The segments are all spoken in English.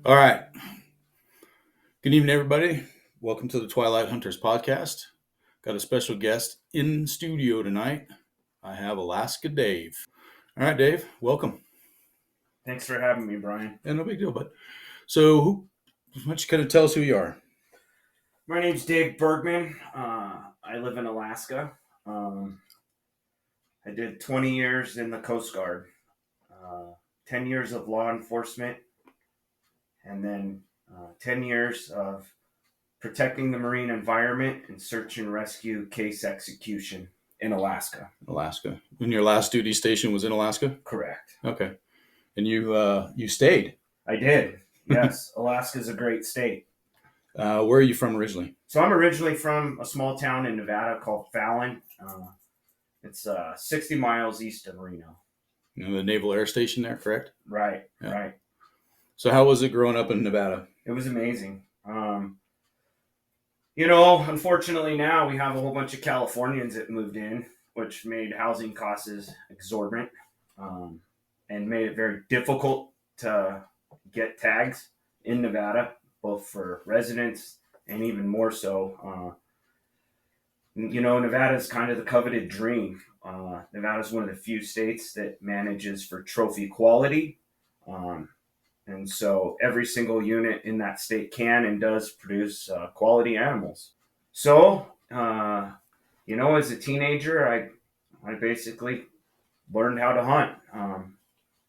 All right. Good evening, everybody. Welcome to the Twilight Hunters podcast. Got a special guest in studio tonight. I have Alaska Dave. All right, Dave, welcome. Thanks for having me, Brian. Yeah, no big deal, bud. So, why don't you kind of tell us who you are? My name's Dave Bergman. I live in Alaska. I did 20 years in the Coast Guard, 10 years of law enforcement, and then 10 years of protecting the marine environment and search and rescue case execution in Alaska. Alaska. And your last duty station was in Alaska? Correct. Okay. And you stayed? I did. Yes. Alaska's a great state. Where are you from originally? So I'm originally from a small town in Nevada called Fallon. It's 60 miles east of Reno. You know, the Naval Air Station there, correct? Right, Yeah. right. So how was it growing up in Nevada? It was amazing. Unfortunately now we have a whole bunch of Californians that moved in, which made housing costs exorbitant, and made it very difficult to get tags in Nevada, both for residents and even more so. Nevada is kind of the coveted dream. Nevada is one of the few states that manages for trophy quality. And so every single unit in that state can and does produce quality animals. So, as a teenager, I basically learned how to hunt,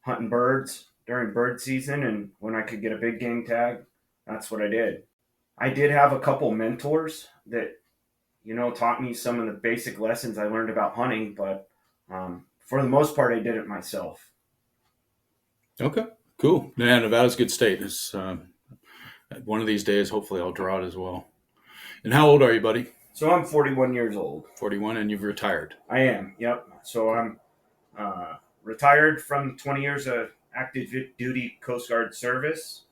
hunting birds during bird season. And when I could get a big game tag, that's what I did. I did have a couple mentors that, taught me some of the basic lessons I learned about hunting. But for the most part, I did it myself. Okay. Cool. Yeah, Nevada's a good state. It's one of these days, hopefully I'll draw it as well. And how old are you, buddy? So I'm 41 years old. 41, and you've retired. I am, yep. So I'm retired from 20 years of active duty Coast Guard service,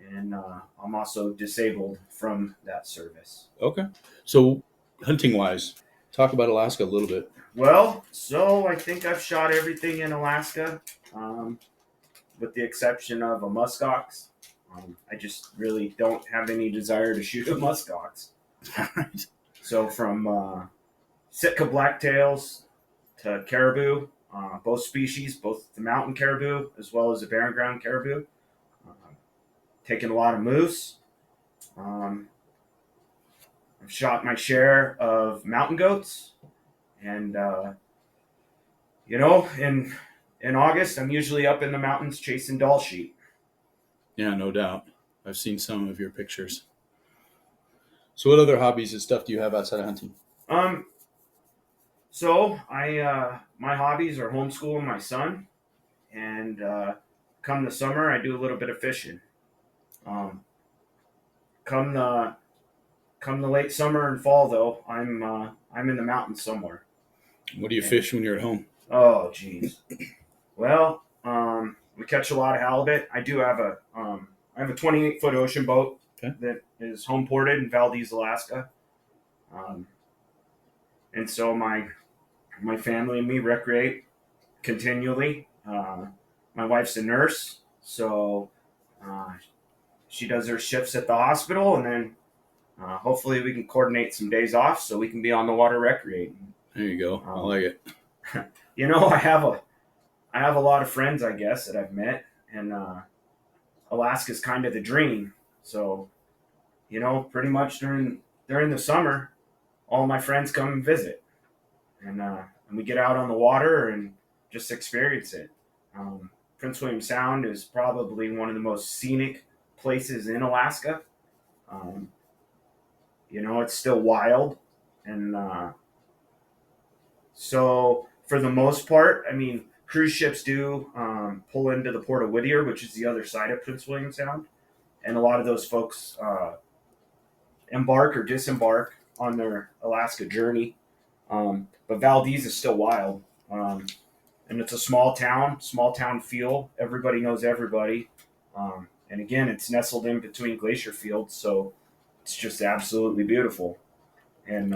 and I'm also disabled from that service. Okay. So hunting-wise, talk about Alaska a little bit. Well, so I think I've shot everything in Alaska, with the exception of a muskox. I just really don't have any desire to shoot a muskox. So from Sitka blacktails to caribou, both species, both the mountain caribou as well as the barren ground caribou. Taken a lot of moose. I've shot my share of mountain goats, and in August I'm usually up in the mountains chasing doll sheep. Yeah, no doubt. I've seen some of your pictures. So what other hobbies and stuff do you have outside of hunting? So my hobbies are homeschooling my son, and come the summer I do a little bit of fishing. Come the late summer and fall though, I'm in the mountains somewhere. What do you fish when you're at home? Oh geez. Well, we catch a lot of halibut. I do have a 28-foot ocean boat. Okay. That is home ported in Valdez, Alaska. And so my family and me recreate continually. My wife's a nurse, so she does her shifts at the hospital, and then hopefully we can coordinate some days off so we can be on the water recreating. There you go. I like it. I have a lot of friends, I guess, that I've met, and Alaska's kind of the dream. So, pretty much during the summer, all my friends come and visit, and we get out on the water and just experience it. Prince William Sound is probably one of the most scenic places in Alaska. It's still wild, and so for the most part, I mean, cruise ships do pull into the port of Whittier, which is the other side of Prince William Sound, and a lot of those folks embark or disembark on their Alaska journey. But Valdez is still wild, and it's a small town feel. Everybody knows everybody, and again, it's nestled in between glacier fields, so it's just absolutely beautiful. And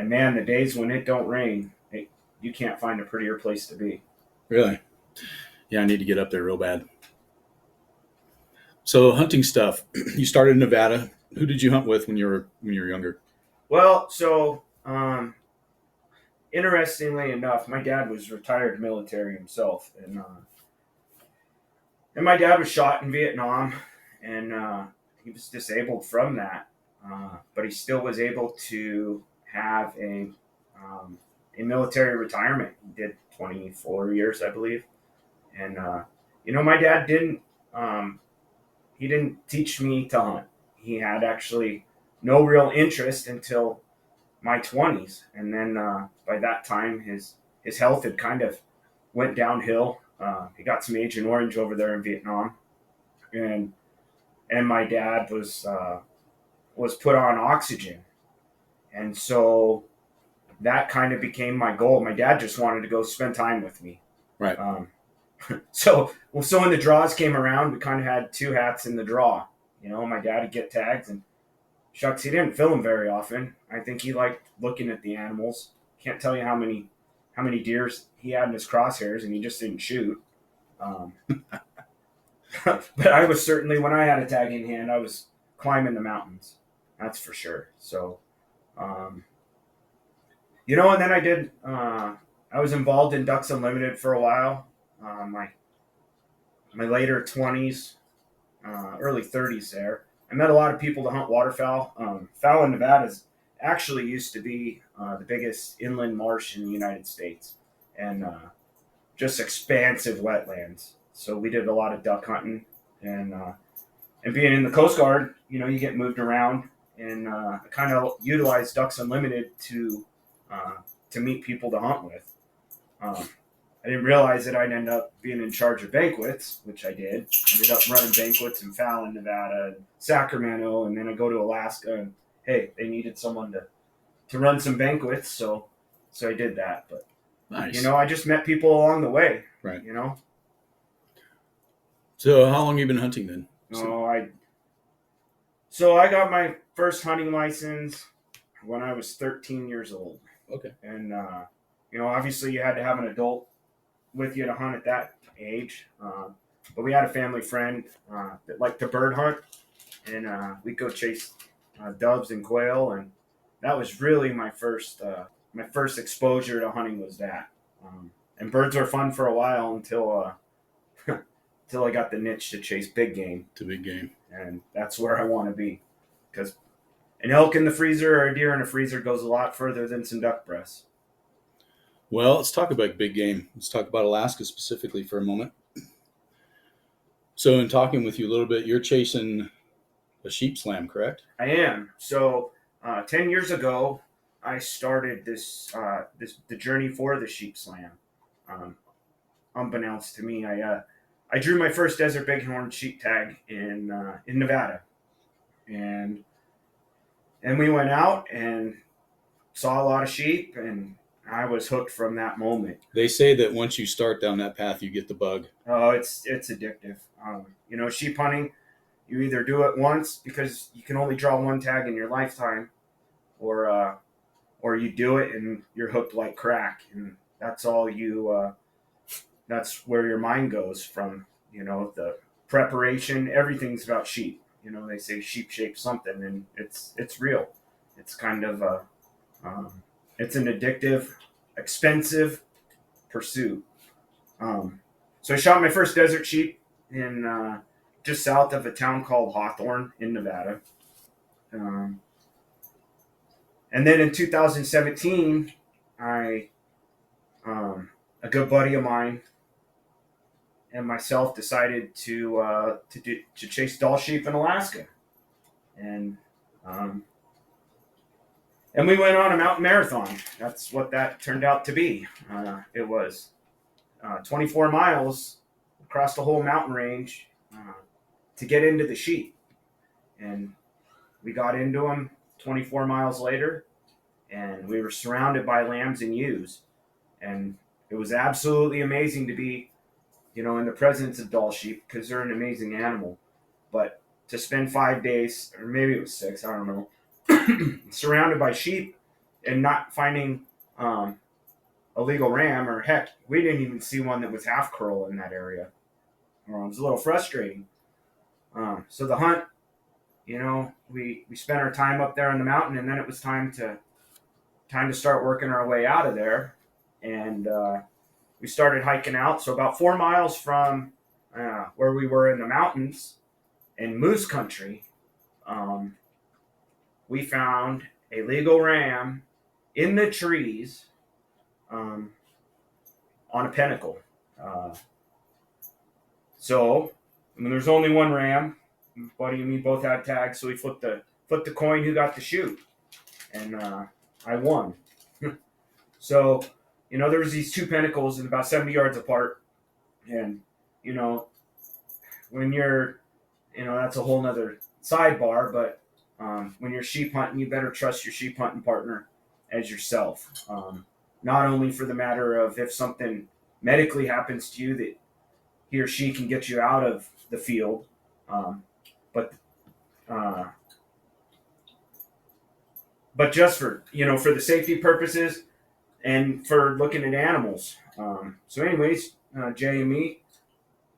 man, the days when it don't rain, you can't find a prettier place to be. Really? Yeah, I need to get up there real bad. So hunting stuff. You started in Nevada. Who did you hunt with when you were younger? Well, so interestingly enough, my dad was retired military himself, and my dad was shot in Vietnam, and he was disabled from that, but he still was able to have a military retirement. He did 24 years, I believe, and my dad didn't. He didn't teach me to hunt. He had actually no real interest until my 20s, and then by that time his health had kind of went downhill. He got some Agent Orange over there in Vietnam, and my dad was put on oxygen, and so that kind of became my goal. My dad just wanted to go spend time with me. Right. So when the draws came around, we kind of had two hats in the draw. My dad would get tags, and shucks, he didn't fill them very often. I think he liked looking at the animals. Can't tell you how many deers he had in his crosshairs, and he just didn't shoot. But I was certainly, when I had a tag in hand, I was climbing the mountains. That's for sure. So, and then I did. I was involved in Ducks Unlimited for a while. My later 20s, early 30s there. I met a lot of people to hunt waterfowl. Fowl in Nevada actually used to be the biggest inland marsh in the United States, and just expansive wetlands. So we did a lot of duck hunting, and being in the Coast Guard, you get moved around, and I kind of utilized Ducks Unlimited to meet people to hunt with. I didn't realize that I'd end up being in charge of banquets, which I did. Ended up running banquets in Fallon, Nevada, and Sacramento, and then I go to Alaska, and hey, they needed someone to run some banquets, so I did that. But Nice. I just met people along the way. Right. So how long have you been hunting then? So I got my first hunting license when I was 13 years old. Okay. And obviously you had to have an adult with you to hunt at that age. But we had a family friend that liked to bird hunt, and we'd go chase doves and quail, and that was really my first exposure to hunting was that. And birds were fun for a while until until I got the niche to chase big game. To big game. And that's where I want to be, because an elk in the freezer or a deer in the freezer goes a lot further than some duck breasts. Well, let's talk about big game. Let's talk about Alaska specifically for a moment. So in talking with you a little bit, you're chasing a sheep slam, correct? I am. So 10 years ago, I started the journey for the sheep slam. Unbeknownst to me, I drew my first desert bighorn sheep tag in Nevada, and we went out and saw a lot of sheep, and I was hooked from that moment. They say that once you start down that path, you get the bug. Oh, it's addictive. Sheep hunting, you either do it once because you can only draw one tag in your lifetime, or you do it and you're hooked like crack, and that's all you. That's where your mind goes from. The preparation. Everything's about sheep. They say sheep shape something, and it's real. It's kind of it's an addictive, expensive pursuit. So I shot my first desert sheep in just south of a town called Hawthorne in Nevada. And then in 2017, a good buddy of mine and myself decided to chase Dall sheep in Alaska, and we went on a mountain marathon. That's what that turned out to be. It was 24 miles across the whole mountain range to get into the sheep, and we got into them 24 miles later, and we were surrounded by lambs and ewes, and it was absolutely amazing to be in the presence of Dall sheep, because they're an amazing animal. But to spend 5 days, or maybe it was 6, I don't know, surrounded by sheep and not finding a legal ram, or heck, we didn't even see one that was half curl in that area. It was a little frustrating. So the hunt, we spent our time up there on the mountain, and then it was time to start working our way out of there, and we started hiking out. So about 4 miles from where we were in the mountains in moose country, um, we found a legal ram in the trees um, on a pinnacle. Uh, so, I mean, there's only one ram. Buddy and me both had tags, so we flipped the coin who got to shoot, and I won. So, there was these two pinnacles and about 70 yards apart, and you know, when you're, that's a whole nother sidebar, but when you're sheep hunting, you better trust your sheep hunting partner as yourself. Not only for the matter of if something medically happens to you that he or she can get you out of the field, but uh, but just for the safety purposes and for looking at animals. So, anyways, Jay and me,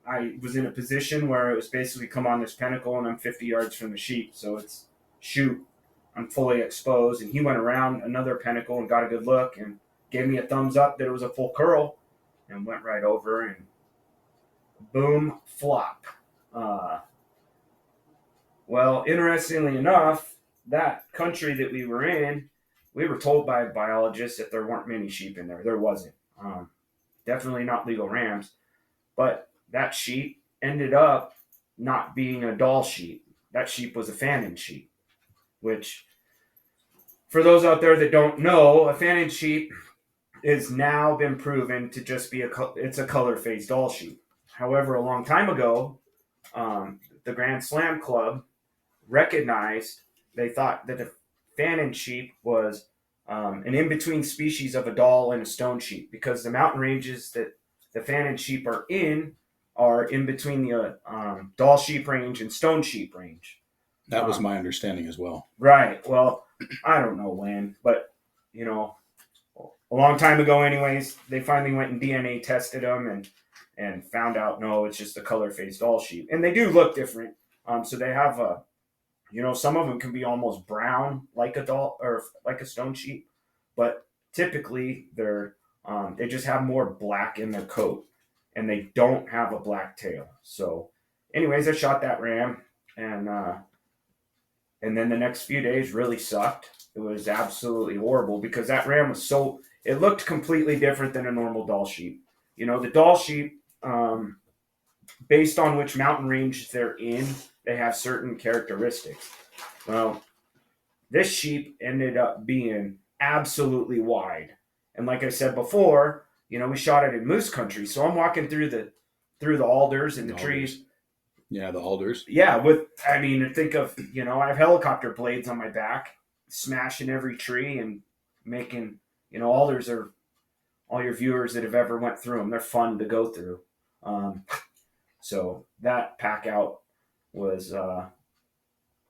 I was in a position where it was basically come on this pinnacle and I'm 50 yards from the sheep. So it's shoot, I'm fully exposed. And he went around another pinnacle and got a good look and gave me a thumbs up that it was a full curl and went right over and boom, flop. Well, interestingly enough, that country that we were in, we were told by biologists that there weren't many sheep in there. There wasn't. Definitely not legal rams. But that sheep ended up not being a Dall sheep. That sheep was a Fannin sheep, which, for those out there that don't know, a Fannin sheep has now been proven to just be it's a color-phased Dall sheep. However, a long time ago, the Grand Slam Club recognized, they thought that the Fannin sheep was an in-between species of a Dall and a stone sheep, because the mountain ranges that the Fannin sheep are in between the Dall sheep range and stone sheep range. That was my understanding as well. Right. Well, I don't know when, but a long time ago, anyways, they finally went and DNA tested them and found out no, it's just a color-phased Dall sheep, and they do look different. So they have some of them can be almost brown like a Dall or like a stone sheep, but typically they just have more black in their coat, and they don't have a black tail. So, anyways, I shot that ram, and then the next few days really sucked. It was absolutely horrible because that ram was it looked completely different than a normal Dall sheep. The Dall sheep, based on which mountain range they're in, they have certain characteristics. Well, this sheep ended up being absolutely wide. And like I said before, we shot it in moose country. So I'm walking through the alders and the trees. Yeah, the alders. Yeah, think of, I have helicopter blades on my back, smashing every tree and making, alders are, all your viewers that have ever went through them, they're fun to go through. So that pack out was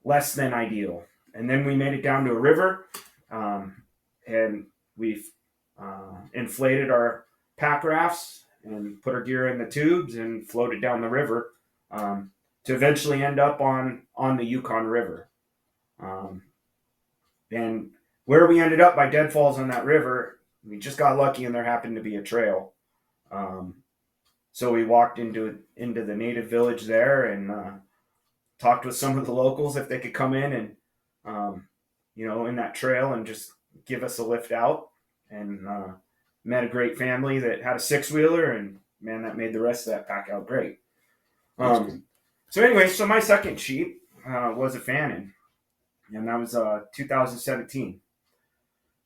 less than ideal. And then we made it down to a river, and we've inflated our pack rafts and put our gear in the tubes and floated down the river to eventually end up on the Yukon River. And where we ended up by Deadfalls on that river, we just got lucky and there happened to be a trail. So we walked into the native village there and talked with some of the locals if they could come in and, in that trail and just give us a lift out. And met a great family that had a 6-wheeler, and man, that made the rest of that pack out great. So anyway, so my second sheep was a Fannin, and that was 2017.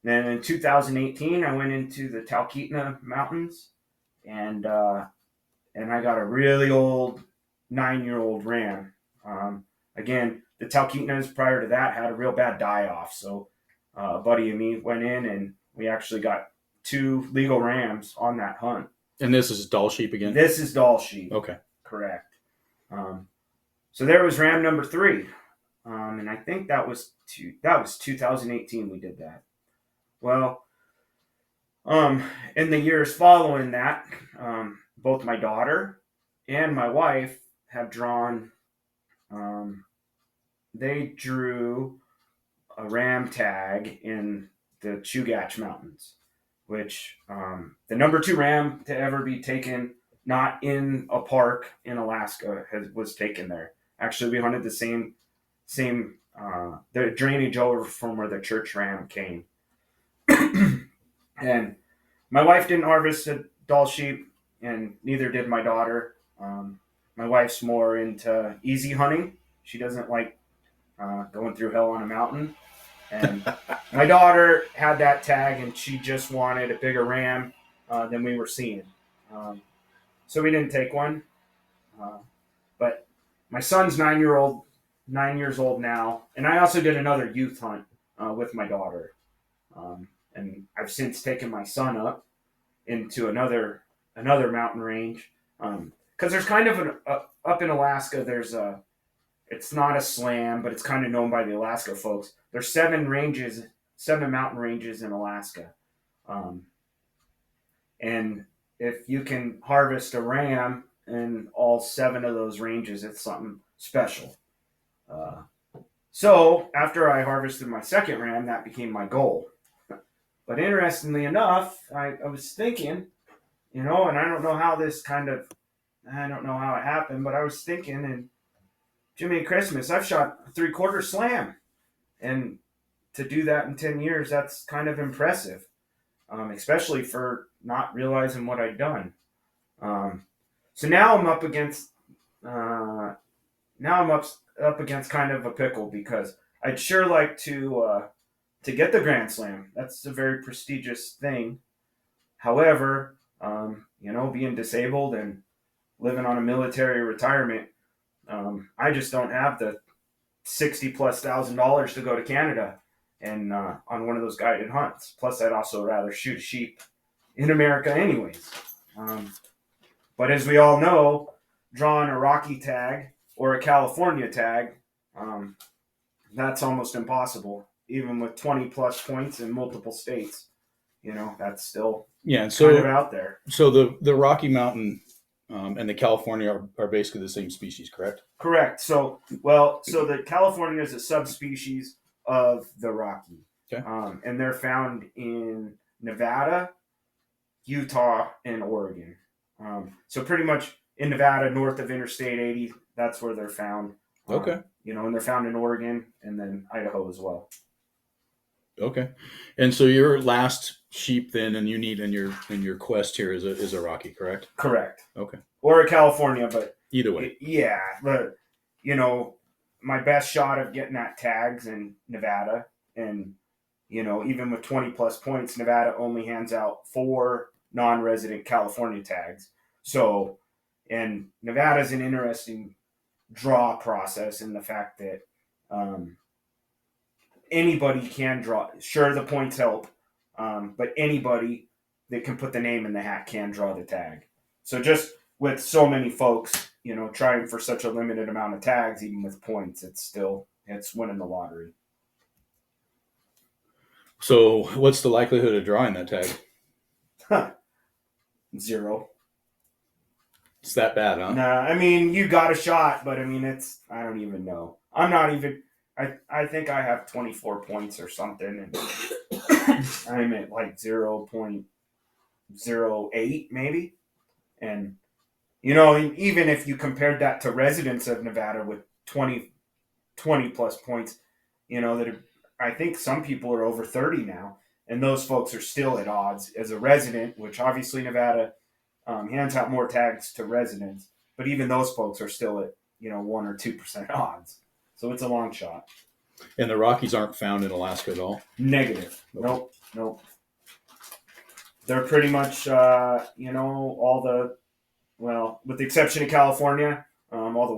Then in 2018, I went into the Talkeetna Mountains, and I got a really old 9-year-old ram. Again, the Talkeetnas prior to that had a real bad die-off, so a buddy and me went in, and we actually got 2 legal rams on that hunt. And this is Dall sheep again? This is Dall sheep. Okay. Correct. So there was ram number 3. And I think that was 2018 we did that. Well, in the years following that, both my daughter and my wife have drawn they drew a ram tag in the Chugach Mountains, which the number 2 ram to ever be taken, not in a park in Alaska, was taken there. Actually, we hunted the same the drainage over from where the church ram came. And my wife didn't harvest a Dall sheep, and neither did my daughter. My wife's more into easy hunting. She doesn't like going through hell on a mountain. And my daughter had that tag, and she just wanted a bigger ram than we were seeing. So we didn't take one. But my son's 9 years old now, and I also did another youth hunt with my daughter. And I've since taken my son up into another mountain range, because there's kind of up in Alaska. It's not a slam, but it's kind of known by the Alaska folks. There's 7 mountain ranges in Alaska, and if you can harvest a ram in all 7 of those ranges, it's something special. So after I harvested my second ram, that became my goal. But interestingly enough, I was thinking, and I don't know how it happened, but I was thinking, and Jimmy Christmas, I've shot a 3/4 slam. And to do that in 10 years, that's kind of impressive, especially for not realizing what I'd done. So now I'm up against kind of a pickle, because I'd sure like to get the Grand Slam. That's a very prestigious thing. However, being disabled and living on a military retirement, I just don't have the $60,000+ to go to Canada and on one of those guided hunts. Plus, I'd also rather shoot a sheep in America anyways. But as we all know, drawing a Rocky tag or a California tag, that's almost impossible. Even with 20+ points in multiple states, that's still kind of out there. So the Rocky Mountain and the California are basically the same species, correct? Correct. So the California is a subspecies of the Rocky. Okay. And they're found in Nevada, Utah, and Oregon. So pretty much in Nevada, north of Interstate 80, that's where they're found. Okay. And they're found in Oregon and then Idaho as well. Okay. And so your last sheep then, and you need in your quest here is a Rocky, correct? Correct. Okay. Or a California, but either way. Yeah, but my best shot of getting that tag's in Nevada, and even with 20+ points, Nevada only hands out 4 non-resident California tags. So, and Nevada's an interesting draw process in the fact that anybody can draw. Sure, the points help, but anybody that can put the name in the hat can draw the tag. So just with so many folks, trying for such a limited amount of tags, even with points, it's winning the lottery. So what's the likelihood of drawing that tag? 0. It's that bad, huh? Nah, I mean, you got a shot, but I mean, I don't even know. I think I have 24 points or something, and I'm at like 0.08 maybe. And, even if you compared that to residents of Nevada with 20+ points, I think some people are over 30 now, and those folks are still at odds as a resident, which obviously Nevada hands out more tags to residents, but even those folks are still at 1 or 2% odds. So it's a long shot. And the Rockies aren't found in Alaska at all? Negative. Okay. Nope. They're pretty much with the exception of California, all the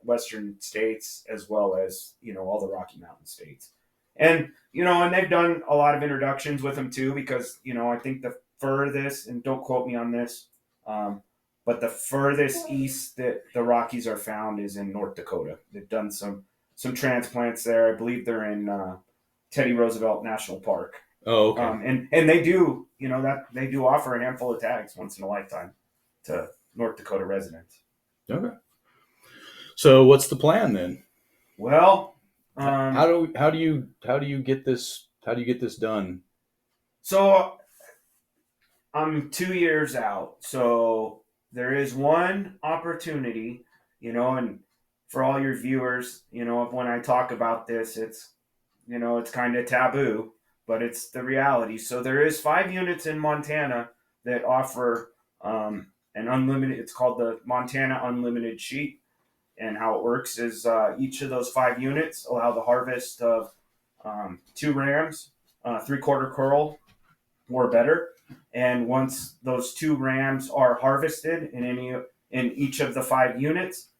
western states, as well as all the Rocky Mountain states. And and they've done a lot of introductions with them too, because I think the furthest, and don't quote me on this, but the furthest east that the Rockies are found is in North Dakota. They've done some transplants there. I believe they're in Teddy Roosevelt National Park. Oh, okay. And they do they do offer a handful of tags once in a lifetime to North Dakota residents. Okay. So what's the plan then? Well, How do you get this done? so I'm 2 years out. So there is one opportunity, and for all your viewers, when I talk about this, it's kind of taboo, but it's the reality. So there is 5 units in Montana that offer an unlimited. It's called the Montana Unlimited Sheep, and how it works is each of those 5 units allow the harvest of 2 rams, 3/4 curl or better. And once those 2 rams are harvested in each of the 5 units,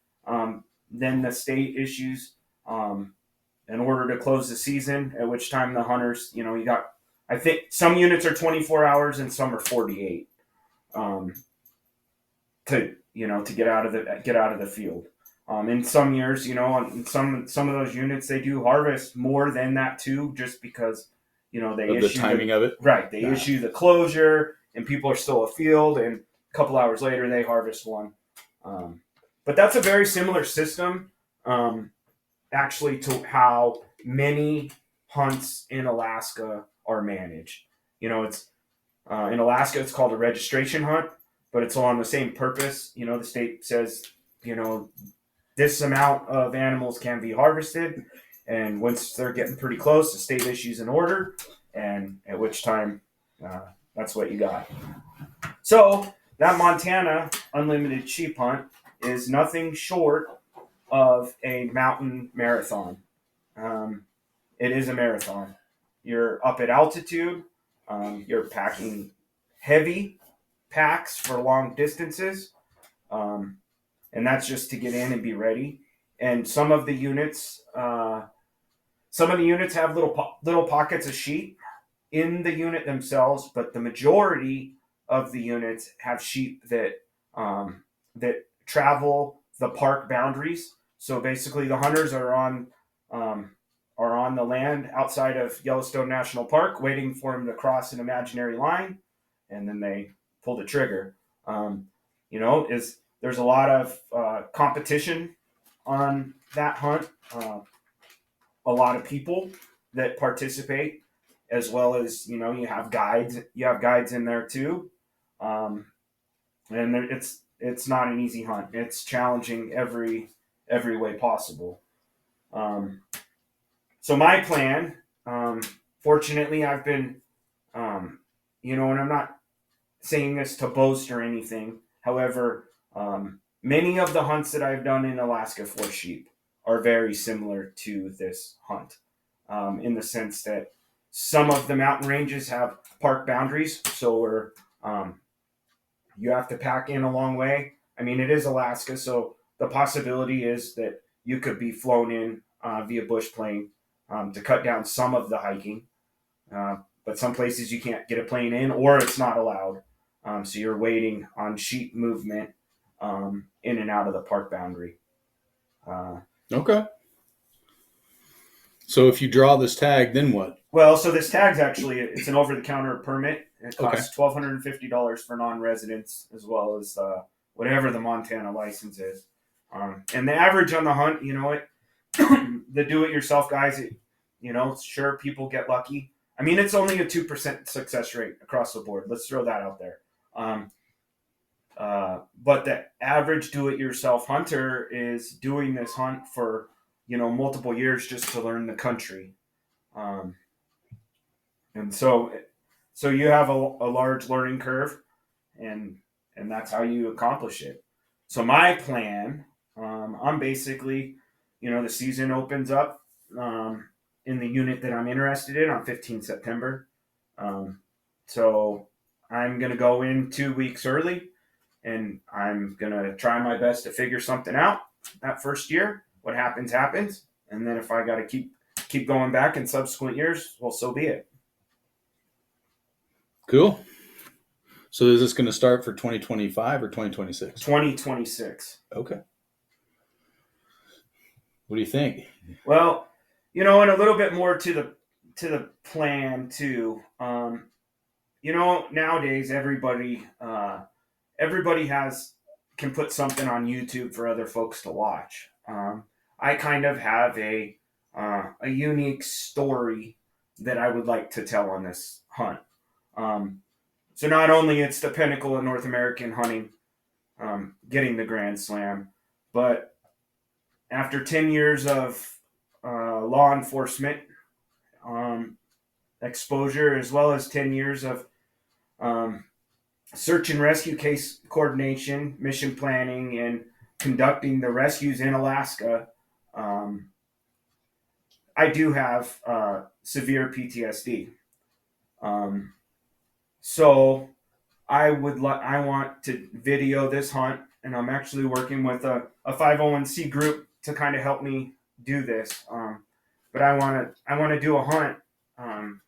then the state issues in order to close the season, at which time the hunters, you got, I think some units are 24 hours and some are 48 to get out of the field. In some years, in some of those units, they do harvest more than that too, just because they Of the issue timing of it? right. They issue the closure, and people are still afield, and a couple hours later they harvest one. But that's a very similar system, actually, to how many hunts in Alaska are managed. It's in Alaska, it's called a registration hunt, but it's all on the same purpose. The state says, you know, this amount of animals can be harvested, and once they're getting pretty close, the state issues an order, and at which time, that's what you got. So that Montana unlimited sheep hunt is nothing short of a mountain marathon. It is a marathon. You're up at altitude. You're packing heavy packs for long distances, and that's just to get in and be ready. And some of the units have little pockets of sheep in the unit themselves, but the majority of the units have sheep that travel the park boundaries. So basically, the hunters are on the land outside of Yellowstone National Park, waiting for them to cross an imaginary line, and then they pull the trigger. Is there's a lot of competition on that hunt. A lot of people that participate, as well as you have guides. You have guides in there too, and it's not an easy hunt. It's challenging every way possible. So my plan, fortunately, I've been, and I'm not saying this to boast or anything. However, many of the hunts that I've done in Alaska for sheep are very similar to this hunt, in the sense that some of the mountain ranges have park boundaries, so you have to pack in a long way. I mean, it is Alaska, so the possibility is that you could be flown in via bush plane to cut down some of the hiking. But some places you can't get a plane in, or it's not allowed. So you're waiting on sheep movement in and out of the park boundary. Okay. So if you draw this tag, then what? Well, so this tag's it's an over-the-counter permit. It Okay. costs $1,250 for non-residents, as well as whatever the Montana license is. And the average on the hunt, the do-it-yourself guys, sure, people get lucky. I mean, it's only a 2% success rate across the board. Let's throw that out there. But the average do-it-yourself hunter is doing this hunt for, multiple years just to learn the country. And so you have a large learning curve, and that's how you accomplish it. So my plan, I'm basically, the season opens up in the unit that I'm interested in on 15 September. So I'm going to go in 2 weeks early, and I'm going to try my best to figure something out that first year. What happens, happens. And then if I got to keep going back in subsequent years, well, so be it. Cool. So is this going to start for 2025 or 2026? 2026. Okay. What do you think? Well, and a little bit more to the plan too. Nowadays everybody can put something on YouTube for other folks to watch. I kind of have a unique story that I would like to tell on this hunt. So not only it's the pinnacle of North American hunting, getting the Grand Slam, but after 10 years of law enforcement um, exposure, as well as 10 years of um, search and rescue case coordination, mission planning, and conducting the rescues in Alaska, um, I do have severe PTSD. Um, so I want to video this hunt, and I'm actually working with a 501c group to kind of help me do this. But I want to do a hunt um,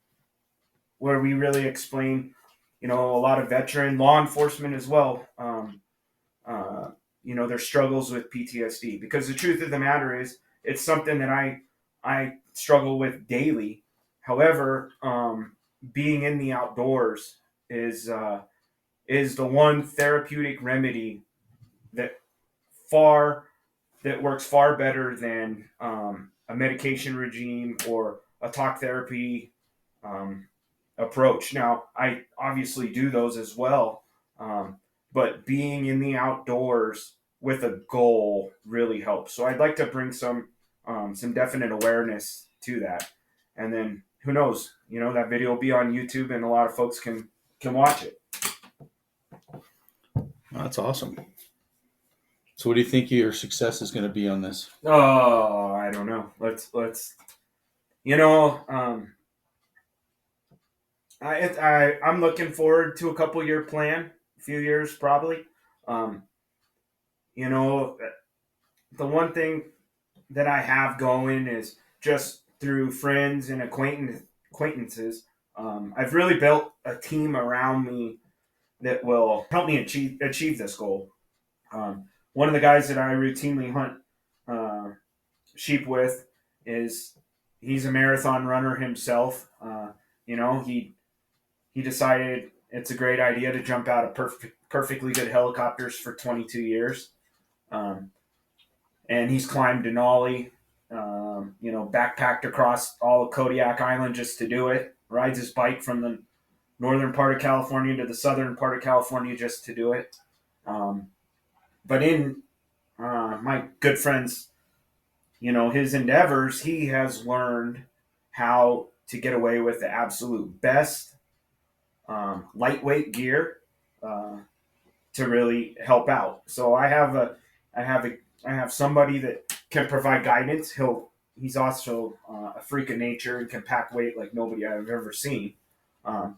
where we really explain, a lot of veteran law enforcement as well. Uh, their struggles with PTSD, because the truth of the matter is it's something that I struggle with daily. However, being in the outdoors is is the one therapeutic remedy that far that works far better than a medication regime or a talk therapy um, approach. Now, I obviously do those as well, um, but being in the outdoors with a goal really helps. So I'd like to bring some definite awareness to that, and then who knows? That video will be on YouTube, and a lot of folks can watch it. That's awesome. So what do you think your success is going to be on this? Oh, I don't know. Let's you know I'm looking forward to a couple year plan, a few years probably. Um, you know, the one thing that I have going is just through friends and acquaintances. I've really built a team around me that will help me achieve this goal. One of the guys that I routinely hunt uh, sheep with is he's a marathon runner himself. He decided it's a great idea to jump out of perfectly good helicopters for 22 years. Um, and he's climbed Denali, backpacked across all of Kodiak Island just to do it. Rides his bike from the northern part of California to the southern part of California just to do it. But in my good friend's, his endeavors, he has learned how to get away with the absolute best lightweight gear uh, to really help out. So I have somebody that can provide guidance. He's also a freak of nature and can pack weight like nobody I've ever seen. Um,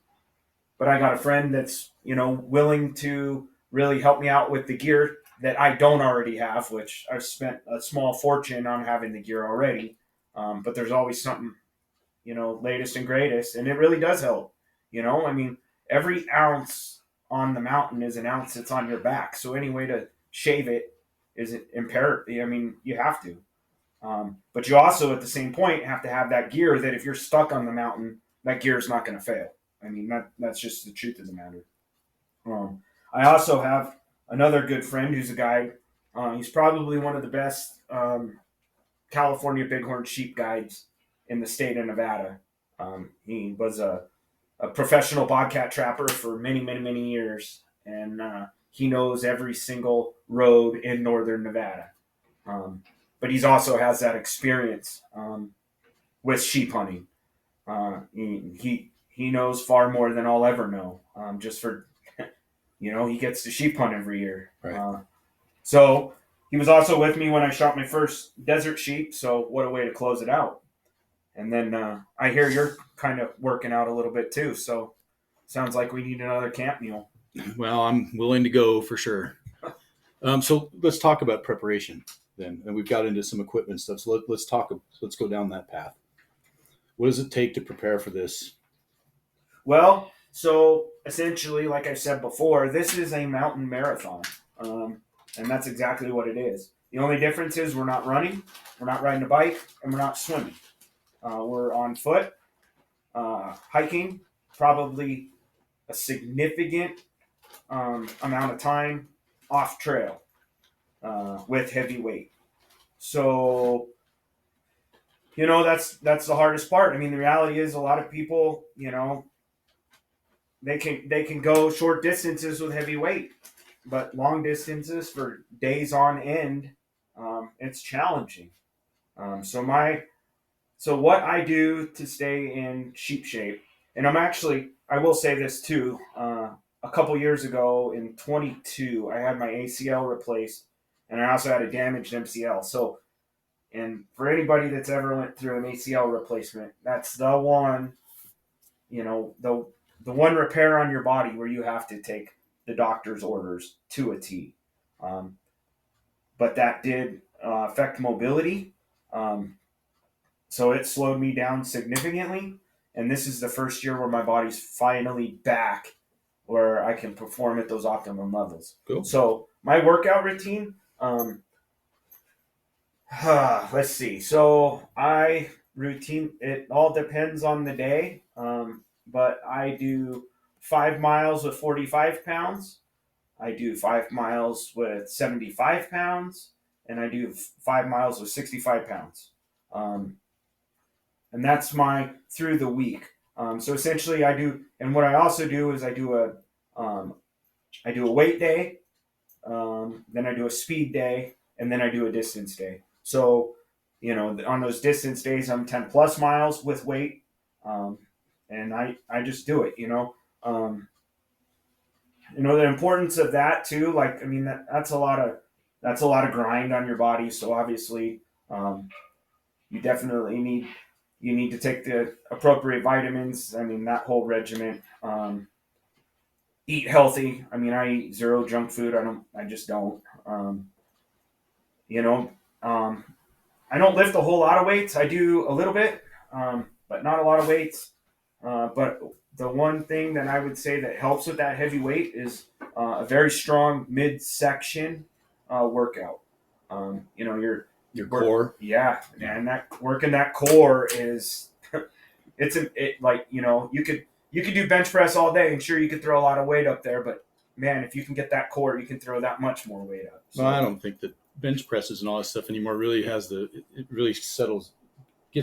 but I got a friend that's willing to really help me out with the gear that I don't already have, which I've spent a small fortune on having the gear already. But there's always something latest and greatest, and it really does help. I mean, every ounce on the mountain is an ounce that's on your back. So any way to shave it is imperative. I mean, you have to. But you also, at the same point, have to have that gear that if you're stuck on the mountain, that gear is not going to fail. I mean, that's just the truth of the matter. I also have another good friend who's a guide. He's probably one of the best California bighorn sheep guides in the state of Nevada. He was a professional bobcat trapper for many, many, many years, and he knows every single road in northern Nevada. But he also has that experience with sheep hunting. He knows far more than I'll ever know. Just for he gets to sheep hunt every year. Right. So he was also with me when I shot my first desert sheep. So what a way to close it out. And then I hear you're kind of working out a little bit too. So sounds like we need another camp mule. Well, I'm willing to go for sure. So let's talk about preparation then. And we've got into some equipment stuff. So let's go down that path. What does it take to prepare for this? Well, so essentially, like I said before, this is a mountain marathon. And that's exactly what it is. The only difference is we're not running, we're not riding a bike, and we're not swimming. We're on foot, hiking, probably a significant amount of time off trail with heavy weight. So, that's the hardest part. I mean, the reality is a lot of people, they can go short distances with heavy weight, but long distances for days on end, it's challenging. So what I do to stay in sheep shape, and I will say this too. A couple years ago in 22, I had my ACL replaced, and I also had a damaged MCL. So, and for anybody that's ever went through an ACL replacement, that's the one, the one repair on your body where you have to take the doctor's orders to a T. Um, but that did affect mobility. Um, so it slowed me down significantly. And this is the first year where my body's finally back where I can perform at those optimum levels. Cool. So my workout routine, let's see. So it all depends on the day. But I do 5 miles with 45 pounds. I do 5 miles with 75 pounds, and I do 5 miles with 65 pounds. And that's my through the week. So essentially, and what I also do is um, I do a weight day, then I do a speed day, and then I do a distance day. So, on those distance days, I'm 10 plus miles with weight, um, and I just do it. The importance of that too. Like, I mean, that's a lot of grind on your body. So obviously, you definitely need to take the appropriate vitamins. I mean, that whole regimen. Eat healthy. I mean, I eat zero junk food. I just don't. You know, um, I don't lift a whole lot of weights. I do a little bit, but not a lot of weights. But the one thing that I would say that helps with that heavy weight is a very strong midsection workout. Your core. Yeah, and that working that core is like you could do bench press all day, and sure you could throw a lot of weight up there, but man, if you can get that core, you can throw that much more weight up. So, Well, I don't think that bench presses and all that stuff anymore really it really gets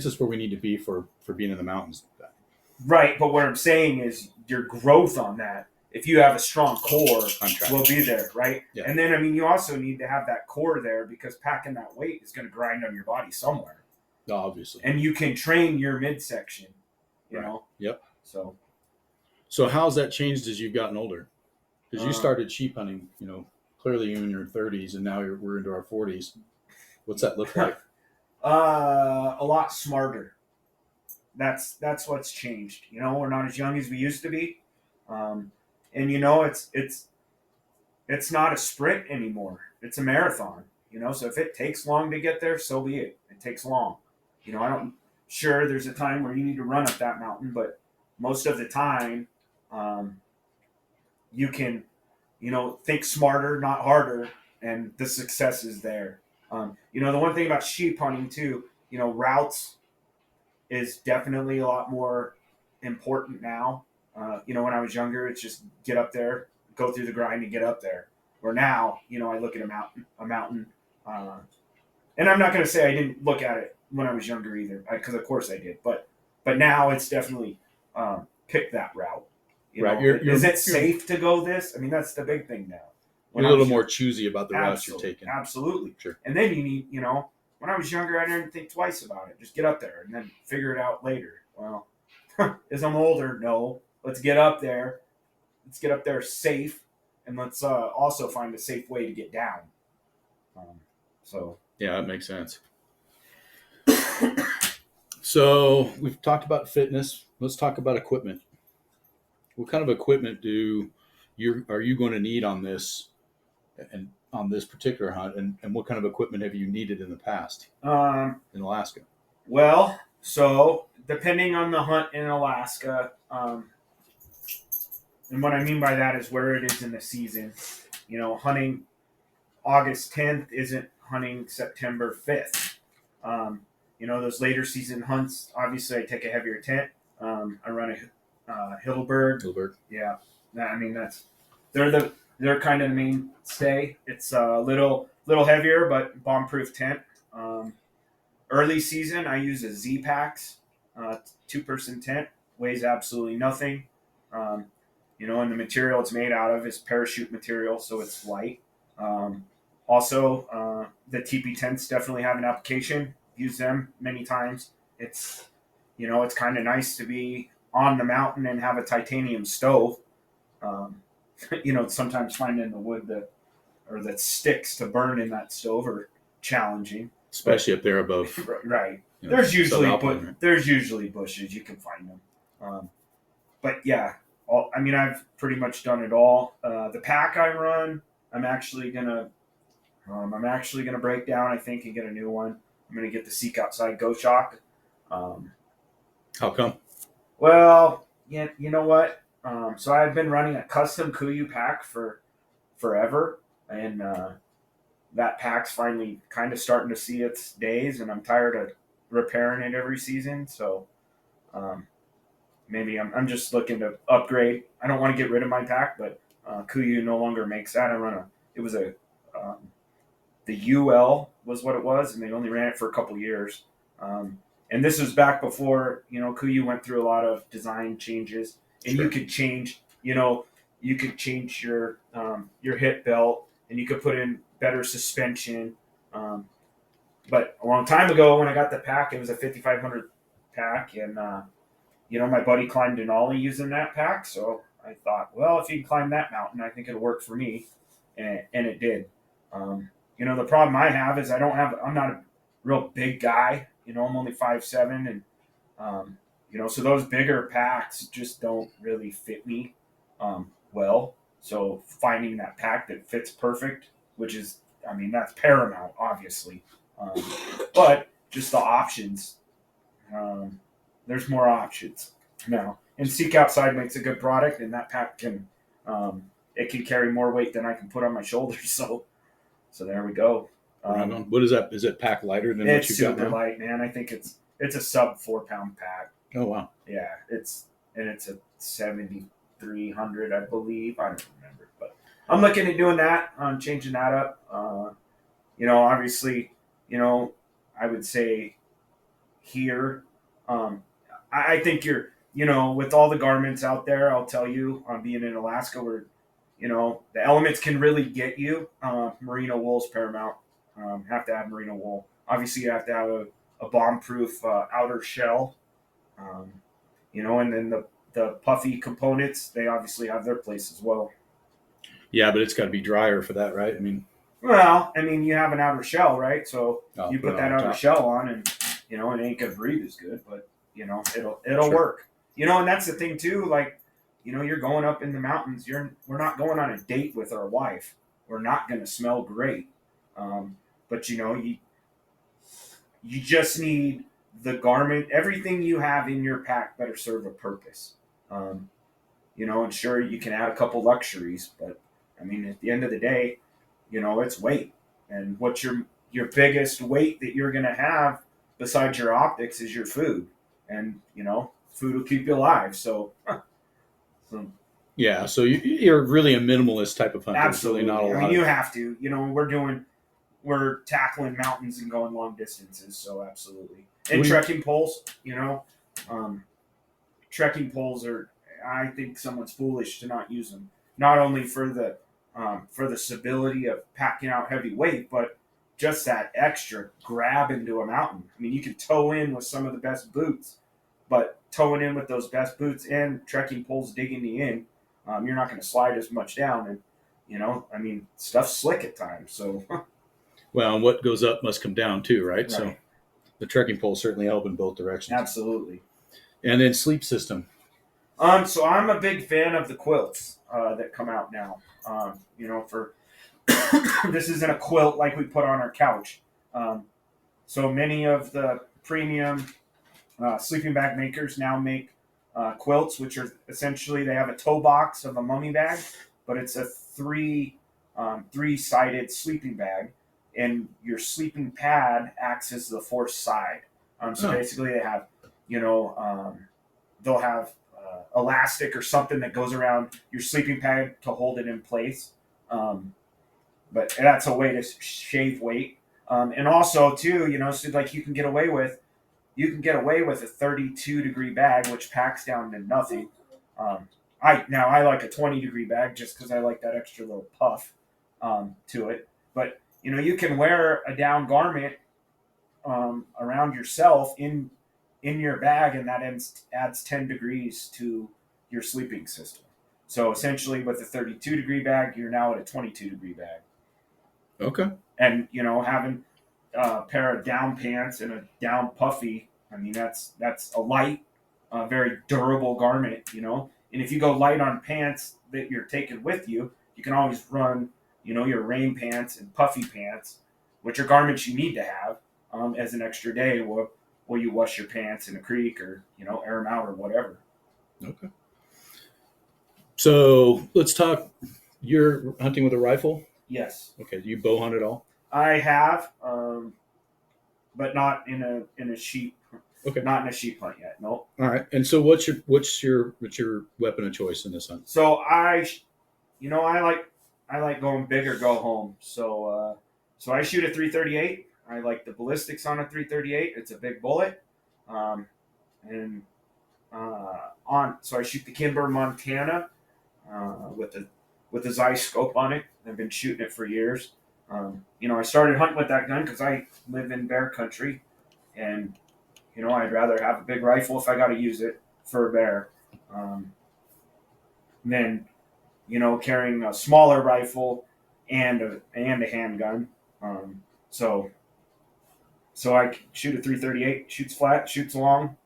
us where we need to be for being in the mountains. right, but what I'm saying is your growth on that, if you have a strong core, will be there, right? Yeah. And then, I mean, you also need to have that core there because packing that weight is going to grind on your body somewhere. Obviously. And you can train your midsection, you know? Yep. So how's that changed as you've gotten older? Because you started sheep hunting, clearly in your 30s, and now we're into our 40s. What's that look like? A lot smarter. That's what's changed. We're not as young as we used to be, and it's not a sprint anymore. It's a marathon. So if it takes long to get there, so be it. It takes long. I don't. Sure, there's a time where you need to run up that mountain, but most of the time, you can, think smarter, not harder, and the success is there. The one thing about sheep hunting too, routes is definitely a lot more important now. When I was younger, it's just get up there, go through the grind, and get up there. Where now, I look at a mountain, and I'm not going to say I didn't look at it when I was younger either, because of course I did. But now it's definitely pick that route. Right. Is it safe to go this? I mean, that's the big thing now. You're a little more choosy about the routes you're taking. Absolutely. Sure. And then you need, when I was younger, I didn't think twice about it. Just get up there and then figure it out later. Well, as I'm older, no. Let's get up there. Let's get up there safe, and let's also find a safe way to get down. Yeah, that makes sense. So we've talked about fitness. Let's talk about equipment. What kind of equipment are you going to need on this and on this particular hunt, and what kind of equipment have you needed in the past in Alaska? Well, so depending on the hunt in Alaska, and what I mean by that is where it is in the season. Hunting August 10th isn't hunting September 5th. Those later season hunts, obviously I take a heavier tent. I run a Heidelberg. Yeah. I mean, they're kind of the mainstay. It's a little heavier, but bomb-proof tent. Early season, I use a Z-Pax, 2-person tent, weighs absolutely nothing. Um, and the material it's made out of is parachute material, so it's light. Um, the TP tents definitely have an application. Use them many times. It's kind of nice to be on the mountain and have a titanium stove. Um, sometimes finding the wood that sticks to burn in that stove are challenging. Especially up there above. Right. Subalpine, right? There's usually bushes. You can find them. But yeah, I've pretty much done it all. The pack I run, I'm actually gonna break down, I think, and get a new one. I'm gonna get the Seek Outside Go Shock. Um, How come? well, yeah, you know what? So I've been running a custom Kuiu pack for forever, and that pack's finally kind of starting to see its days, and I'm tired of repairing it every season. So um, maybe I'm just looking to upgrade. I don't want to get rid of my pack, but Kuiu no longer makes that. It was um, the UL was what it was, and they only ran it for a couple years. Um, and this was back before Kuiu went through a lot of design changes, and Sure. you could change your hip belt, and you could put in better suspension. Um, but a long time ago, when I got the pack, it was a 5500 pack, and my buddy climbed Denali using that pack, so I thought, well, if you can climb that mountain, I think it'll work for me, and it did. The problem I have is I'm not a real big guy. I'm only 5'7", and so those bigger packs just don't really fit me well. So finding that pack that fits perfect, which is, that's paramount, obviously. Um, but just the options. Um, there's more options now. And Seek Outside makes a good product, and that pack it can carry more weight than I can put on my shoulders. So there we go. Right on. What is that? Is it pack lighter than what It's you've got super now? light, man. I think it's a sub 4 pound pack. Oh wow. Yeah, it's a 7300, I believe. I don't remember, but I'm looking at doing that. I'm changing that up. Obviously, I would say here. I think with all the garments out there, I'll tell you, being in Alaska, where the elements can really get you. Merino wool's paramount. Have to have merino wool. Obviously, you have to have a bomb-proof outer shell. Um, and then the puffy components, they obviously have their place as well. Yeah, but it's got to be drier for that, right? Well, you have an outer shell, right? So I'll you put put it that on outer top. shell on, and it ain't gonna breathe as good, but it'll Sure. work. And that's the thing too. Like, you're going up in the mountains. We're not going on a date with our wife. We're not gonna smell great. But you just need the garment. Everything you have in your pack better serve a purpose. Um, and sure, you can add a couple luxuries, but at the end of the day, it's weight. And what's your biggest weight that you're going to have besides your optics is your food. And, food will keep you alive. So Yeah, so you're really a minimalist type of hunter. It's really absolutely. not a lot You of. have to. We're tackling mountains and going long distances. So absolutely. And trekking poles, um, trekking poles are, I think someone's foolish to not use them. Not only for the stability of packing out heavy weight, but just that extra grab into a mountain. You can toe in with some of the best boots, but towing in with those best boots and trekking poles digging you in, you're not going to slide as much down. And stuff's slick at times. So Well, and what goes up must come down too, right? right. So the trekking poles certainly help in both directions. Absolutely. And then sleep system. So I'm a big fan of the quilts that come out now. For this isn't a quilt like we put on our couch. So many of the premium sleeping bag makers now make quilts, which are essentially, they have a toe box of a mummy bag, but it's a three-sided sleeping bag, and your sleeping pad acts as the fourth side. So basically, they have, they'll have elastic or something that goes around your sleeping pad to hold it in place. But that's a way to shave weight. And also too, so like you can get away with a 32-degree bag, which packs down to nothing. Um, I like a 20-degree bag just because I like that extra little puff to it. But you can wear a down garment around yourself in your bag, and that adds 10 degrees to your sleeping system. So essentially, with a 32-degree bag, you're now at a 22-degree bag. Okay. And having a pair of down pants and a down puffy, I mean that's a light, very durable garment. And if you go light on pants that you're taking with you, you can always run your rain pants and puffy pants, which are garments you need to have as an extra day while you wash your pants in a creek or air them out or whatever. Okay. So let's talk. You're hunting with a rifle. Yes, Okay. Do you bow hunt at all? I have, but not in a sheep, Okay. not in a sheep hunt yet. No. All right. And so what's your weapon of choice in this hunt? So I like going big or go home. So I shoot a 338. I like the ballistics on a 338. It's a big bullet, and on so I shoot the Kimber Montana with the Zeiss scope on it. I've been shooting it for years. I started hunting with that gun because I live in bear country, and I'd rather have a big rifle if I got to use it for a bear than carrying a smaller rifle and a handgun. So I shoot a 338, shoots flat, shoots long,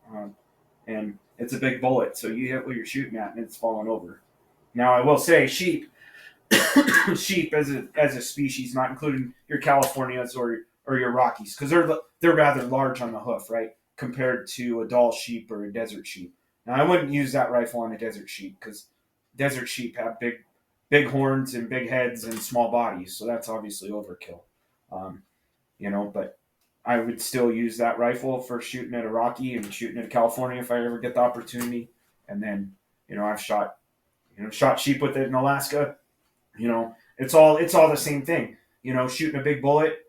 and it's a big bullet. So you hit what you're shooting at, and it's falling over. Now I will say sheep as a species, not including your Californias or your Rockies, because they're rather large on the hoof, right, compared to a Dall sheep or a desert sheep. Now I wouldn't use that rifle on a desert sheep because desert sheep have big horns and big heads and small bodies, so that's obviously overkill. Um, but I would still use that rifle for shooting at a Rocky and shooting at a California if I ever get the opportunity. And then I've shot sheep with it in Alaska. It's all the same thing. Shooting a big bullet.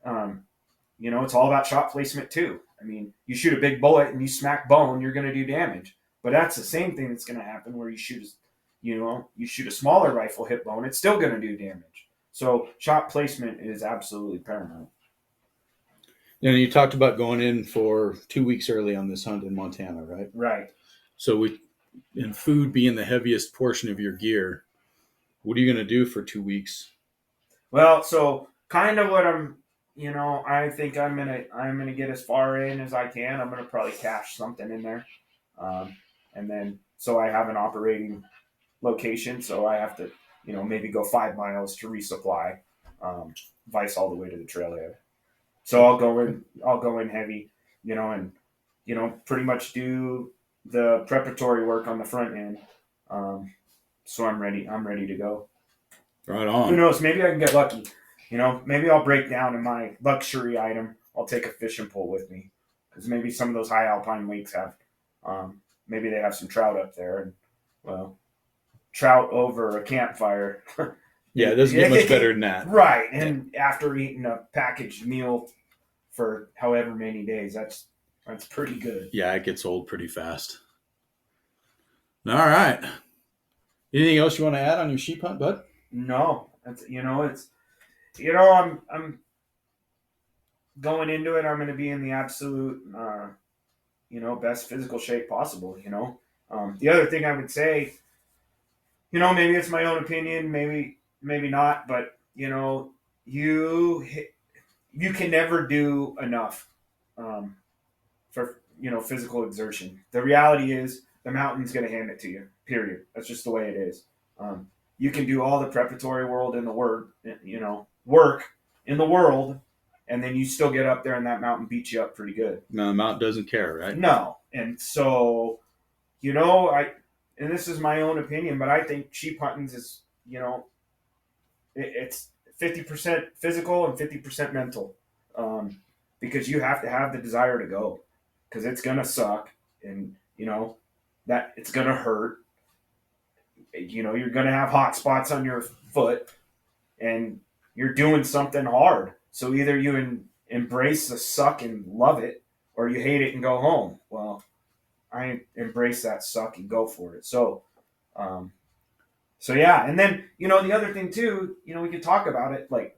It's all about shot placement too. I mean, you shoot a big bullet and you smack bone, you're going to do damage. But that's the same thing that's going to happen where you shoot a smaller rifle, hit bone, it's still going to do damage. So shot placement is absolutely paramount. And you talked about going in for 2 weeks early on this hunt in Montana, right? Right. So and food being the heaviest portion of your gear, what are you going to do for 2 weeks? Well, so kind of what I think I'm gonna get as far in as I can. I'm gonna probably cache something in there, and then so I have an operating location. So I have to maybe go 5 miles to resupply, vice all the way to the trailhead. So I'll go in heavy, and pretty much do the preparatory work on the front end. So I'm ready. I'm ready to go. Right Who on. knows? Maybe I can get lucky. Maybe I'll break down in my luxury item. I'll take a fishing pole with me because maybe some of those high alpine lakes have, maybe they have some trout up there, and well, trout over a campfire. Yeah, it doesn't get much better than that. Right, and after eating a packaged meal for however many days, that's pretty good. Yeah, it gets old pretty fast. All right. Anything else you want to add on your sheep hunt, bud? No, I'm going into it. I'm going to be in the absolute best physical shape possible. The other thing I would say, maybe it's my own opinion, maybe not, but you you can never do enough for physical exertion. The reality is the mountain's going to hand it to you. Period. That's just the way it is. You can do all the preparatory world in the work in the world, and then you still get up there and that mountain beats you up pretty good. No, the mountain doesn't care, right? No, and so and this is my own opinion, but I think sheep hunting is it's 50% physical and 50% mental, because you have to have the desire to go, because it's gonna suck, and that it's gonna hurt. You're gonna have hot spots on your foot, and you're doing something hard. So either you embrace the suck and love it, or you hate it and go home. Well, I embrace that suck and go for it. Um, so yeah, and then the other thing too, we could talk about it like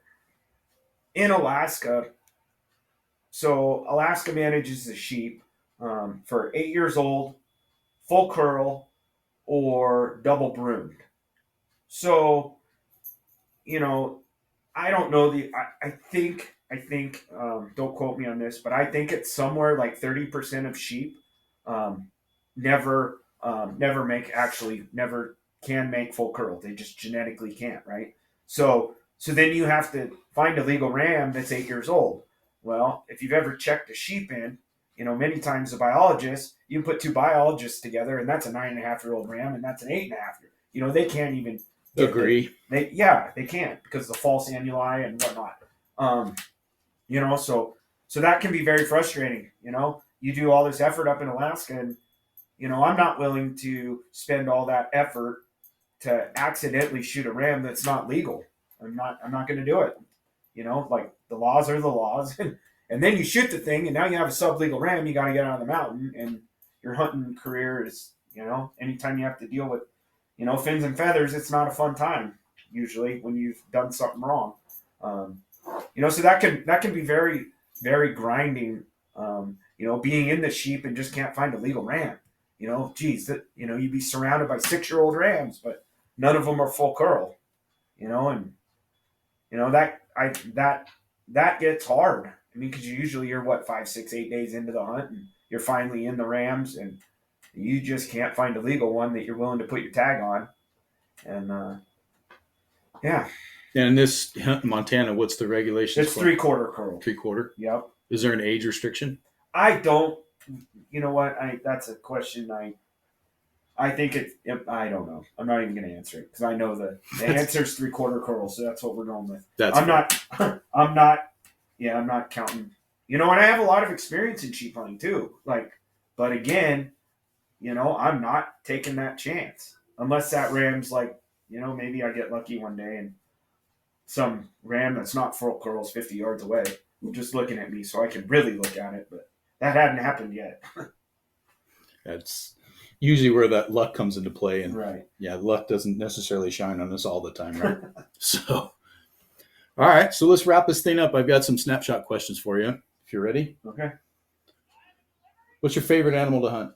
in Alaska. So Alaska manages the sheep for 8 years old, full curl, or double broomed. So you know, I don't know I think don't quote me on this, but I think it's somewhere like 30% of sheep um, never can make full curl. They just genetically can't, right? So then you have to find a legal ram that's 8 years old. Well, if you've ever checked a sheep in, many times the biologist, you can put two biologists together, and that's a 9.5-year-old ram, and that's an 8.5 year. They can't even get the Agree. they can't because of the false annuli and whatnot. Um, so that can be very frustrating. You do all this effort up in Alaska, and I'm not willing to spend all that effort to accidentally shoot a ram that's not legal. I'm not going to do it. Like the laws are the laws, and then you shoot the thing, and now you have a sublegal ram. You got to get out of the mountain, and your hunting career is anytime you have to deal with fins and feathers, it's not a fun time usually when you've done something wrong. Um, so that can be very very grinding. Being in the sheep and just can't find a legal ram. Geez, you'd be surrounded by 6-year-old rams, but none of them are full curl. And that gets hard. I mean, because you're what 5, 6, 8 days into the hunt, and you're finally in the rams, and you just can't find a legal one that you're willing to put your tag on. And yeah. And in this hunt in Montana, what's the regulations? It's 3/4 curl. 3/4. Yep. Is there an age restriction? I don't. You know what? That's a question. I think I don't know. I'm not even going to answer it because I know the answer is 3/4 curl, so that's what we're going with. I'm not. I'm not. Yeah, I'm not counting. And I have a lot of experience in sheep hunting too. But again, I'm not taking that chance unless that ram's like, maybe I get lucky one day and some ram that's not full curls 50 yards away just looking at me so I can really look at it, but that hadn't happened yet. That's usually where that luck comes into play, and right. Yeah, luck doesn't necessarily shine on us all the time, right? So, all right, so let's wrap this thing up. I've got some snapshot questions for you if you're ready. Okay. What's your favorite animal to hunt?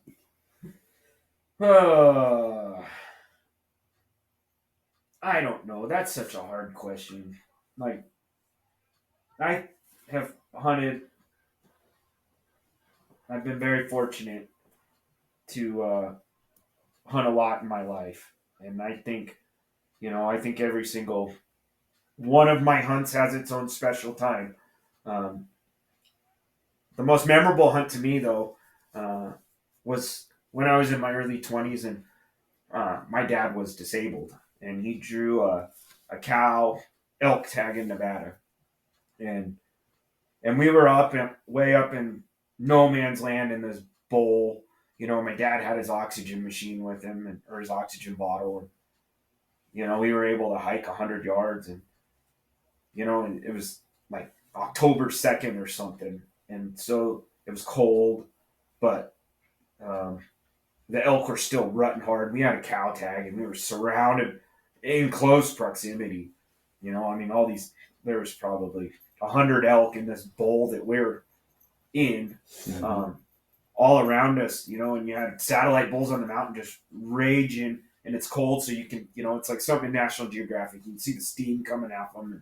I don't know. That's such a hard question. Like, I have hunted. I've been very fortunate to hunt a lot in my life, and I think every single one of my hunts has its own special time. Um, the most memorable hunt to me, though, was when I was in my early 20s, and my dad was disabled, and he drew a cow elk tag in Nevada, and we were way up in no man's land in this bowl. My dad had his oxygen machine with him, or his oxygen bottle, and we were able to hike 100 yards, and and it was like October 2nd or something, and so it was cold, but um, the elk were still rutting hard. We had a cow tag, and we were surrounded in close proximity. All these, there was probably 100 elk in this bowl that we're in, all around us, and you had satellite bulls on the mountain just raging, and it's cold, so you can, it's like something in National Geographic. You can see the steam coming out from it,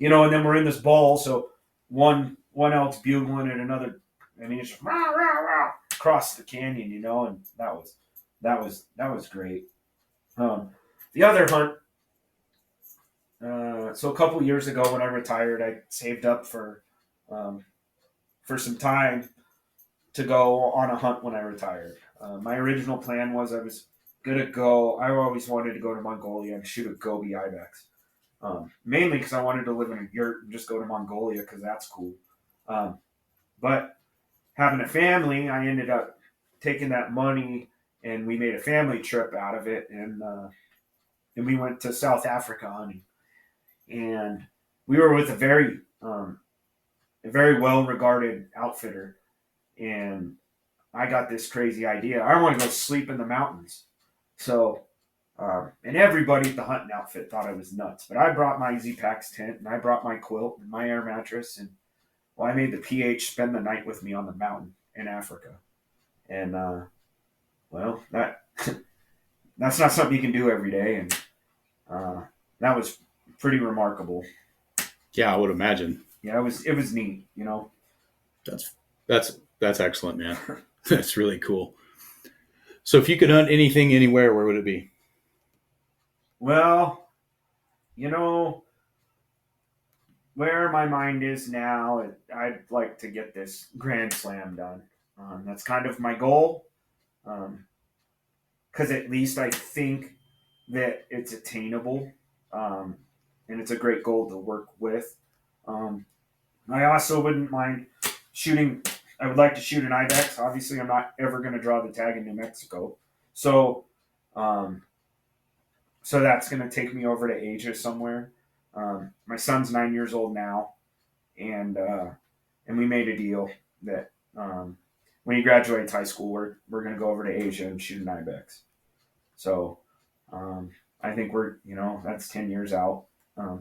and then we're in this bowl, so one elk's bugling at another, and he's just rah, rah, rah, across the canyon, and that was great. The other hunt, so a couple years ago when I retired, I saved up for some time to go on a hunt when I retired. My original plan was I was going to go, I always wanted to go to Mongolia and shoot a goby ibex. Mainly because I wanted to live in a yurt and just go to Mongolia because that's cool. But having a family, I ended up taking that money and we made a family trip out of it, and we went to South Africa hunting. And we were with a very a very well-regarded outfitter, and I got this crazy idea. I want to go sleep in the mountains. So, and everybody at the hunting outfit thought I was nuts. But I brought my Z-Packs tent, and I brought my quilt and my air mattress, and I made the PH spend the night with me on the mountain in Africa. And well, that's not something you can do every day, and that was pretty remarkable. Yeah, I would imagine. Yeah, it was neat. That's excellent, man. That's really cool. So if you could hunt anything anywhere, where would it be? Well, where my mind is now, I'd like to get this Grand Slam done. That's kind of my goal, because at least I think that it's attainable, and it's a great goal to work with. I also wouldn't mind shooting. I would like to shoot an ibex. Obviously, I'm not ever going to draw the tag in New Mexico, so um, so that's going to take me over to Asia somewhere. My son's 9 years old now, and we made a deal that when he graduates high school, we're going to go over to Asia and shoot an ibex. So I think that's 10 years out.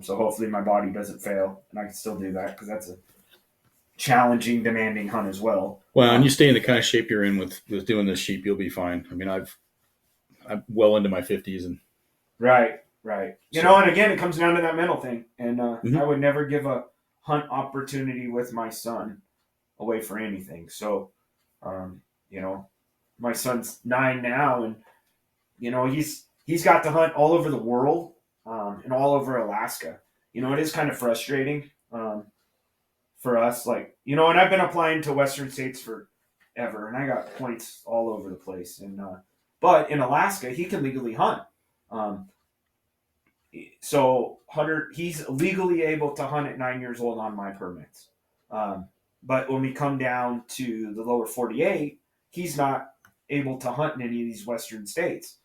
So hopefully my body doesn't fail, and I can still do that, because that's a challenging, demanding hunt as well. Well, and you stay in the kind of shape you're in with doing this sheep, you'll be fine. I mean, I'm well into my 50s, and right. And again, it comes down to that mental thing. And Mhm. I would never give a hunt opportunity with my son away for anything. So, my son's 9 now, and he's got to hunt all over the world, and all over Alaska. It is kind of frustrating for us, and I've been applying to Western states forever, and I got points all over the place. And but in Alaska, he can legally hunt. Um, so Hunter, he's legally able to hunt at 9 years old on my permits. But when we come down to the lower 48, he's not able to hunt in any of these Western states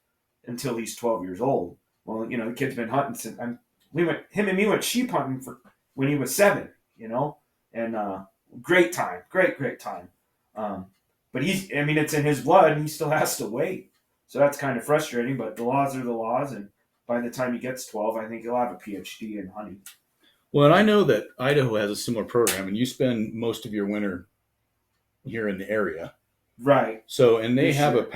until he's 12 years old. Well, the kid's been hunting since him and me went sheep hunting for when he was 7. And great time, great time. But it's in his blood, and he still has to wait. So that's kind of frustrating. But the laws are the laws, and by the time he gets 12, I think he'll have a PhD in hunting. Well, and I know that Idaho has a similar program, and you spend most of your winter here in the area. Right. So, and they have a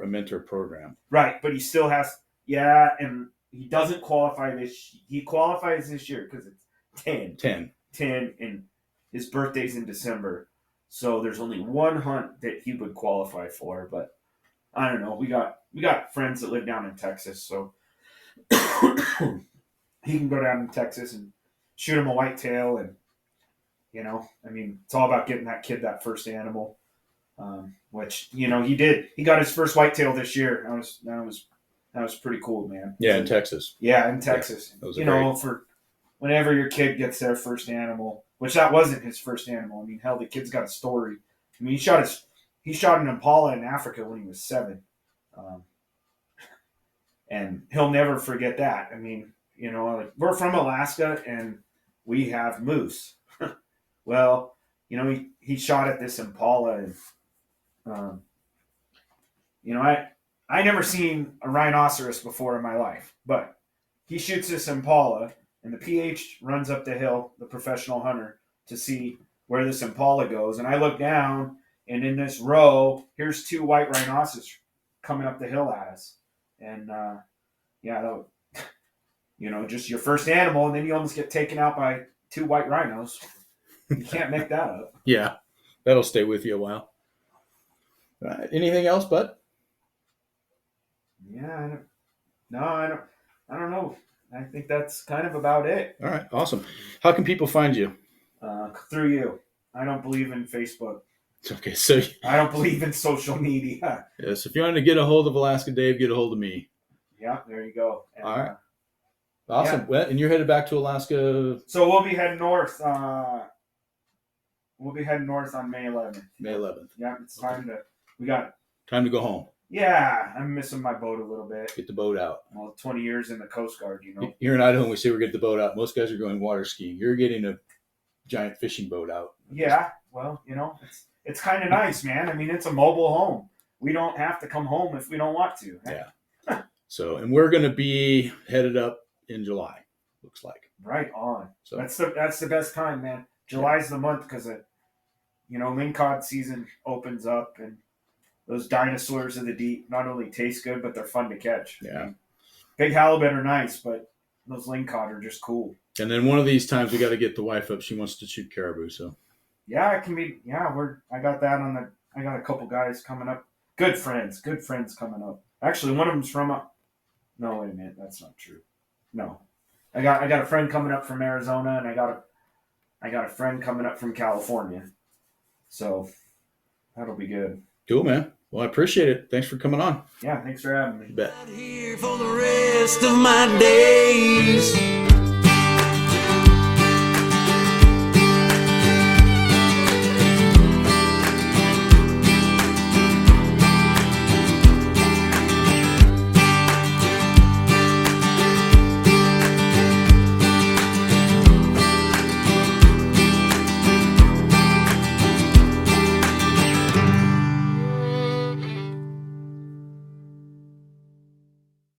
mentor program. Right, but he still has, yeah, and he doesn't qualify he qualifies this year because it's 10, and his birthday's in December. So there's only one hunt that he would qualify for, but I don't know. We got friends that live down in Texas, so he can go down in Texas and shoot him a whitetail, and it's all about getting that kid that first animal, which he did. He got his first whitetail this year. That was pretty cool, man. Yeah, in Texas. Yeah, in Texas. Yeah, for whenever your kid gets their first animal, which that wasn't his first animal. I mean, hell, the kid's got a story. I mean, he shot an impala in Africa when he was 7. And he'll never forget that. I mean, we're from Alaska, and we have moose. Well, he shot at this impala, and I never seen a rhinoceros before in my life, but he shoots this impala, and the PH runs up the hill, the professional hunter, to see where this impala goes. And I look down, and in this row, here's 2 white rhinoceros coming up the hill at us. And just your first animal, and then you almost get taken out by 2 white rhinos. You can't make that up. Yeah, that'll stay with you a while. Anything else, bud? Yeah, I don't know. I think that's kind of about it. All right, awesome. How can people find you? Through you. I don't believe in Facebook. Okay, so I don't believe in social media. Yes, if you want to get a hold of Alaska Dave, get a hold of me. Yeah, there you go. And, all right, awesome. Yeah. Well, and you're headed back to Alaska. So we'll be heading north. We'll be heading north on May 11th. May 11th. Yeah, it's time to. We got time to go home. Yeah, I'm missing my boat a little bit. Get the boat out. Well, 20 years in the Coast Guard, Here in Idaho, we say we're getting the boat out. Most guys are going water skiing. You're getting a giant fishing boat out. Yeah, well, it's kind of nice, man. I mean, it's a mobile home. We don't have to come home if we don't want to. Yeah. So, and we're going to be headed up in July, looks like. Right on. So That's the best time, man. July's the month because lingcod season opens up, and those dinosaurs of the deep not only taste good, but they're fun to catch. Yeah. I mean, big halibut are nice, but those lingcod are just cool. And then one of these times we got to get the wife up. She wants to shoot caribou. So yeah, it can be. Yeah, I got that on the. I got a couple guys coming up. Good friends coming up. Actually, one of them's from up. No, wait a minute, that's not true. No, I got a friend coming up from Arizona, and I got a friend coming up from California. So that'll be good. Cool, man. Well, I appreciate it. Thanks for coming on. Yeah, thanks for having me. You bet. Here for the rest of my days.